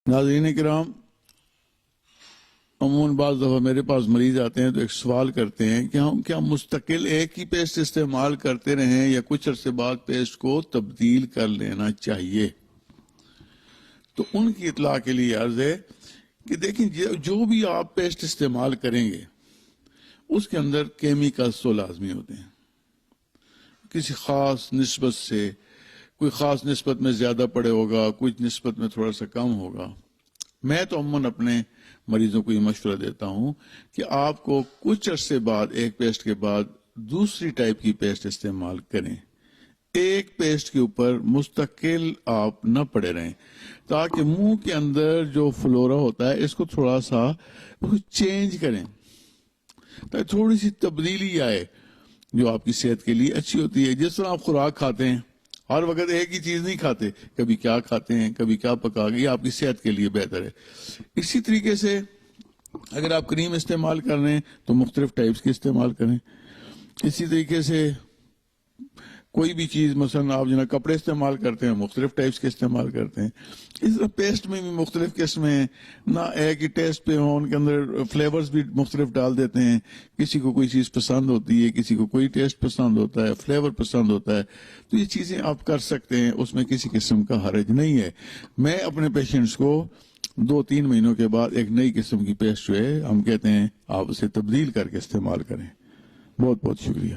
ناظرین کرام، عموماً بعض دفعہ میرے پاس مریض آتے ہیں تو ایک سوال کرتے ہیں کہ ہم کیا مستقل ایک ہی پیسٹ استعمال کرتے رہیں یا کچھ عرصے بعد پیسٹ کو تبدیل کر لینا چاہیے؟ تو ان کی اطلاع کے لیے عرض ہے کہ دیکھیں جو بھی آپ پیسٹ استعمال کریں گے اس کے اندر کیمیکلز تو لازمی ہوتے ہیں، کسی خاص نسبت سے، کوئی خاص نسبت میں زیادہ پڑے ہوگا، کچھ نسبت میں تھوڑا سا کم ہوگا۔ میں تو عموماً اپنے مریضوں کو یہ مشورہ دیتا ہوں کہ آپ کو کچھ عرصے بعد ایک پیسٹ کے بعد دوسری ٹائپ کی پیسٹ استعمال کریں، ایک پیسٹ کے اوپر مستقل آپ نہ پڑے رہیں، تاکہ منہ کے اندر جو فلورا ہوتا ہے اس کو تھوڑا سا چینج کریں، تاکہ تھوڑی سی تبدیلی آئے جو آپ کی صحت کے لیے اچھی ہوتی ہے۔ جس طرح آپ خوراک کھاتے ہیں، ہر وقت ایک ہی چیز نہیں کھاتے، کبھی کیا کھاتے ہیں، کبھی کیا پکا کے، یہ آپ کی صحت کے لیے بہتر ہے۔ اسی طریقے سے اگر آپ کریم استعمال کر رہے ہیں تو مختلف ٹائپس کی استعمال کریں۔ اسی طریقے سے کوئی بھی چیز، مثلا آپ جنہیں کپڑے استعمال کرتے ہیں مختلف ٹائپس کے استعمال کرتے ہیں، اس طرح پیسٹ میں بھی مختلف قسمیں ہیں، نہ ایک ہی ٹیسٹ پہ ہوں، ان کے اندر فلیورز بھی مختلف ڈال دیتے ہیں، کسی کو کوئی چیز پسند ہوتی ہے، کسی کو کوئی ٹیسٹ پسند ہوتا ہے، فلیور پسند ہوتا ہے، تو یہ چیزیں آپ کر سکتے ہیں، اس میں کسی قسم کا حرج نہیں ہے۔ میں اپنے پیشنٹس کو 2-3 مہینوں کے بعد ایک نئی قسم کی پیسٹ جو ہے ہم کہتے ہیں آپ اسے تبدیل کر کے استعمال کریں۔ بہت بہت شکریہ۔